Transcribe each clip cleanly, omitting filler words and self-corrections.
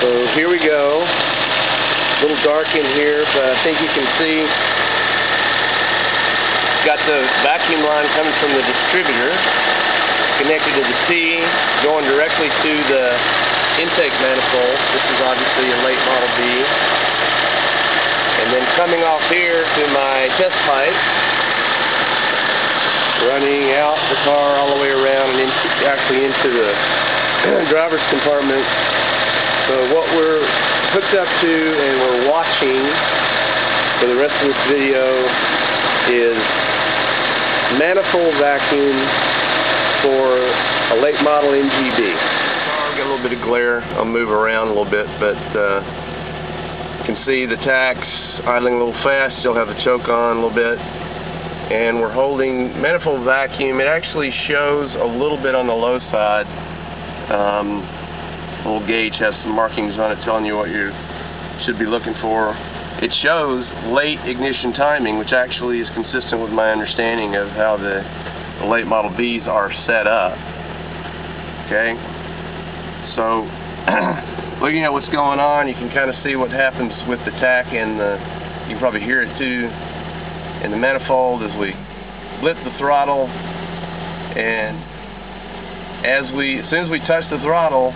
So here we go. A little dark in here, but I think you can see got the vacuum line coming from the distributor, connected to the T, going directly to the intake manifold. This is obviously a late model B. And then coming off here to my test pipe, running out the car all the way around and actually into the driver's compartment. So what we're hooked up to and we're watching for the rest of this video is manifold vacuum for a late model MGB. Got a little bit of glare. I'll move around a little bit, but you can see the tacks idling a little fast. Still have the choke on a little bit. And we're holding manifold vacuum. It actually shows a little bit on the low side. The little gauge has some markings on it telling you what you should be looking for. It shows late ignition timing, which actually is consistent with my understanding of how the late model Bs are set up. Okay, so looking at what's going on, you can kind of see what happens with the tack, and you can probably hear it too in the manifold as we blip the throttle, and as soon as we touch the throttle,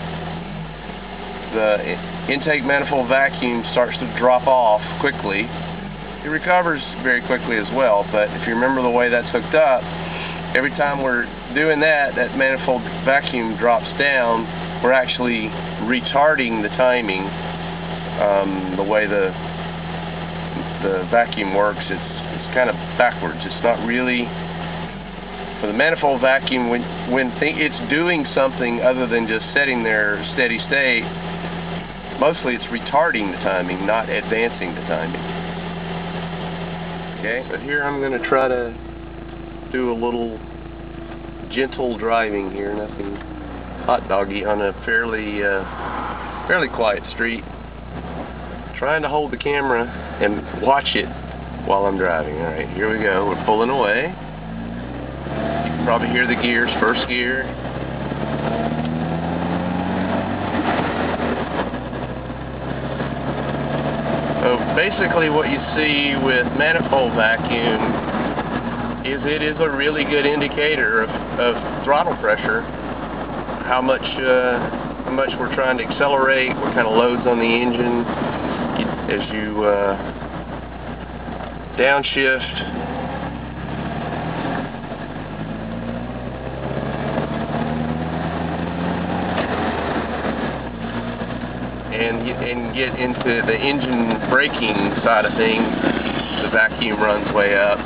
the intake manifold vacuum starts to drop off quickly. It recovers very quickly as well, but if you remember the way that's hooked up, every time we're doing that, that manifold vacuum drops down. We're actually retarding the timing. The way the vacuum works, it's kind of backwards. It's not really, for the manifold vacuum, when it's doing something other than just sitting there steady state, mostly it's retarding the timing, not advancing the timing. Okay, but here I'm going to try to do a little gentle driving here, nothing hot doggy, on a fairly quiet street. Trying to hold the camera and watch it while I'm driving. Alright, here we go. We're pulling away. You can probably hear the gears. First gear. So basically what you see with manifold vacuum is it is a really good indicator of throttle pressure, how much we're trying to accelerate, what kind of loads on the engine. As you downshift, and get into the engine braking side of things, the vacuum runs way up.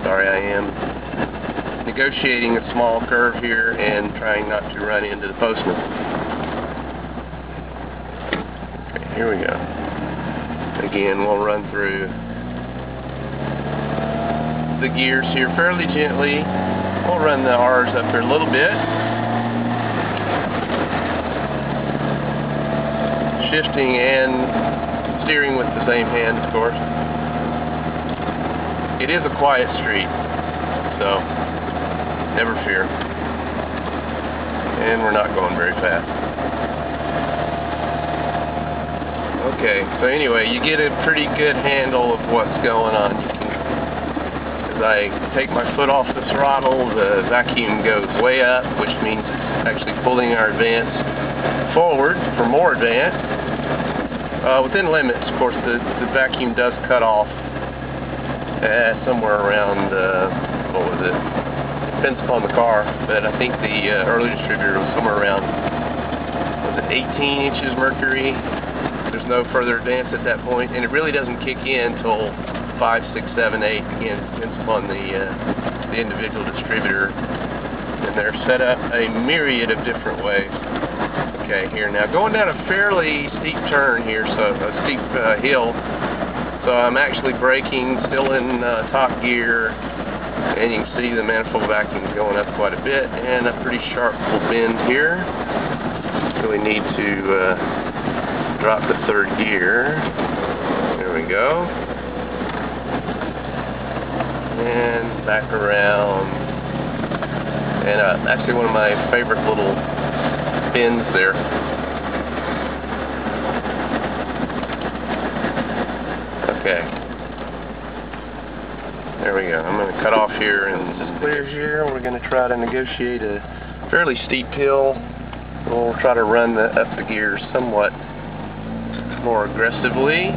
Sorry, I am negotiating a small curve here and trying not to run into the postman. Okay, here we go. Again, we'll run through the gears here fairly gently. We'll run the R's up here a little bit. Shifting and steering with the same hand, of course. It is a quiet street, so never fear. And we're not going very fast. Okay, so anyway, you get a pretty good handle of what's going on. As I take my foot off the throttle, the vacuum goes way up, which means it's actually pulling our advance forward for more advance. Within limits, of course, the vacuum does cut off somewhere around, what was it? Depends upon the car, but I think the early distributor was somewhere around, was it 18 inches mercury? There's no further advance at that point, and it really doesn't kick in until 5, 6, 7, 8. Again, it depends upon the individual distributor, and they're set up a myriad of different ways. Okay, here now, going down a fairly steep turn here, so a steep hill. So I'm actually braking, still in top gear, and you can see the manifold vacuum going up quite a bit, and a pretty sharp little bend here. So we need to drop the third gear. There we go. And back around and up. Actually one of my favorite little bends there. go. I'm going to cut off here, and this is clear here. We're going to try to negotiate a fairly steep hill. We'll try to run up the gears somewhat more aggressively.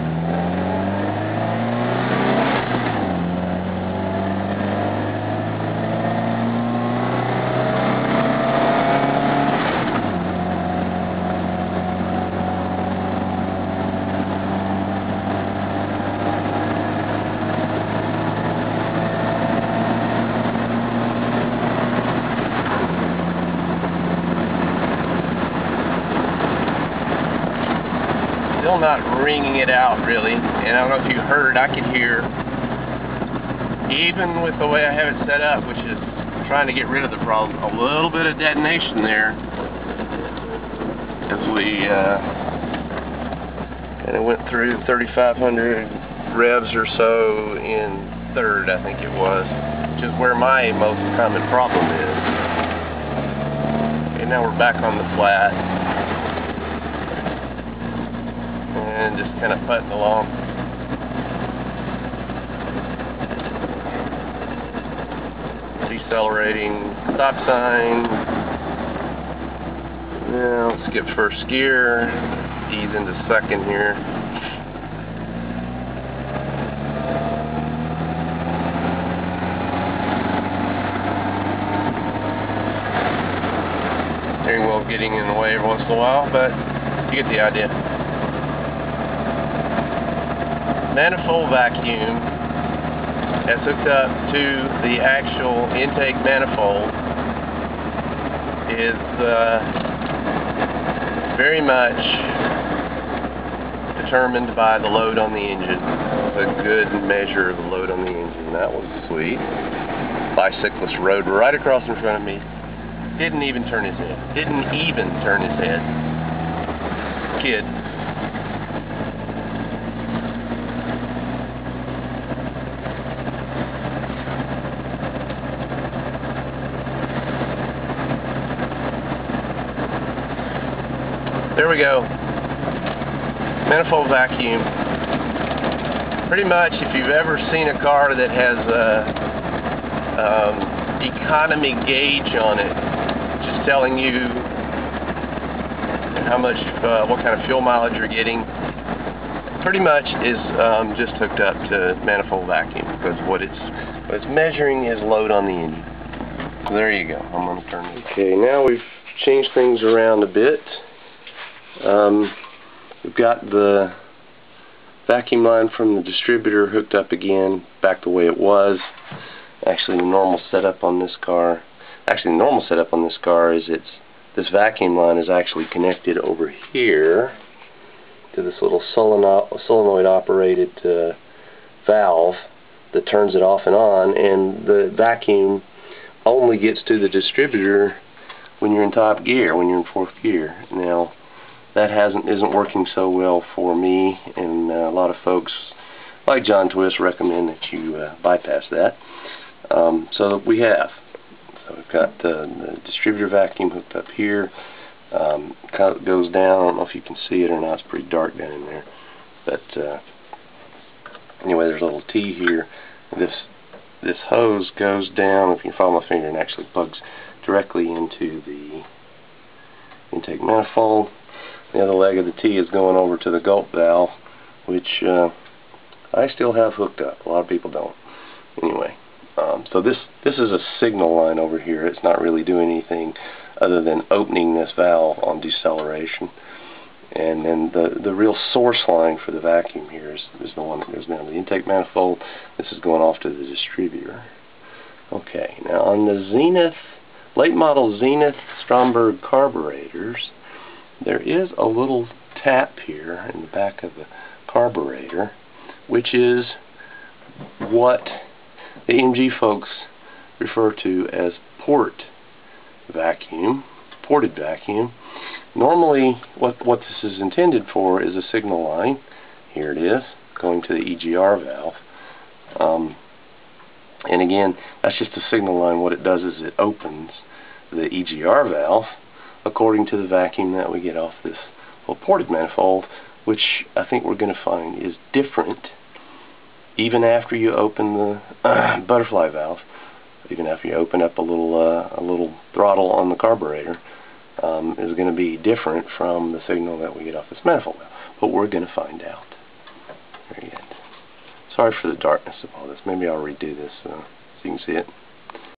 Still not ringing it out really, and I don't know if you heard, I could hear, even with the way I have it set up, which is trying to get rid of the problem, a little bit of detonation there as we kind of went through 3,500 revs or so in third, I think it was, which is where my most common problem is. Okay, now we're back on the flat. And just kind of putting along. Decelerating, stop sign. Now skip first gear, ease into second here. Steering wheel getting in the way every once in a while, but you get the idea. Manifold vacuum that's hooked up to the actual intake manifold is very much determined by the load on the engine. A good measure of the load on the engine. That was sweet. Bicyclist rode right across in front of me. Didn't even turn his head. Didn't even turn his head. Kid. There we go. Manifold vacuum. Pretty much, if you've ever seen a car that has a economy gauge on it, just telling you how much, what kind of fuel mileage you're getting, pretty much is just hooked up to manifold vacuum, because what it's measuring is load on the engine. So there you go. I'm going to turn this. Okay, now we've changed things around a bit. We've got the vacuum line from the distributor hooked up again, back the way it was. Actually, the normal setup on this car is this vacuum line is actually connected over here to this little solenoid operated valve that turns it off and on, and the vacuum only gets to the distributor when you're in top gear, when you're in fourth gear. Now, that isn't working so well for me, and a lot of folks like John Twist recommend that you bypass that. So we have. So we've got the distributor vacuum hooked up here. Kind of goes down. I don't know if you can see it or not. It's pretty dark down in there. But anyway, there's a little T here. This hose goes down, if you can follow my finger, and actually plugs directly into the intake manifold. The other leg of the T is going over to the gulp valve, which I still have hooked up. A lot of people don't. Anyway, so this is a signal line over here. It's not really doing anything other than opening this valve on deceleration. And then the real source line for the vacuum here is the one that goes down to the intake manifold. This is going off to the distributor. Okay, now on the Zenith, late model Zenith Stromberg carburetors, there is a little tap here in the back of the carburetor, which is what the MG folks refer to as ported vacuum. Normally, what this is intended for is a signal line. Here it is, going to the EGR valve. And again, that's just a signal line. What it does is it opens the EGR valve according to the vacuum that we get off this little ported manifold, which I think we're going to find is different even after you open the butterfly valve, even after you open up a little throttle on the carburetor, is going to be different from the signal that we get off this manifold valve. But we're going to find out. Very good. Sorry for the darkness of all this. Maybe I'll redo this so you can see it.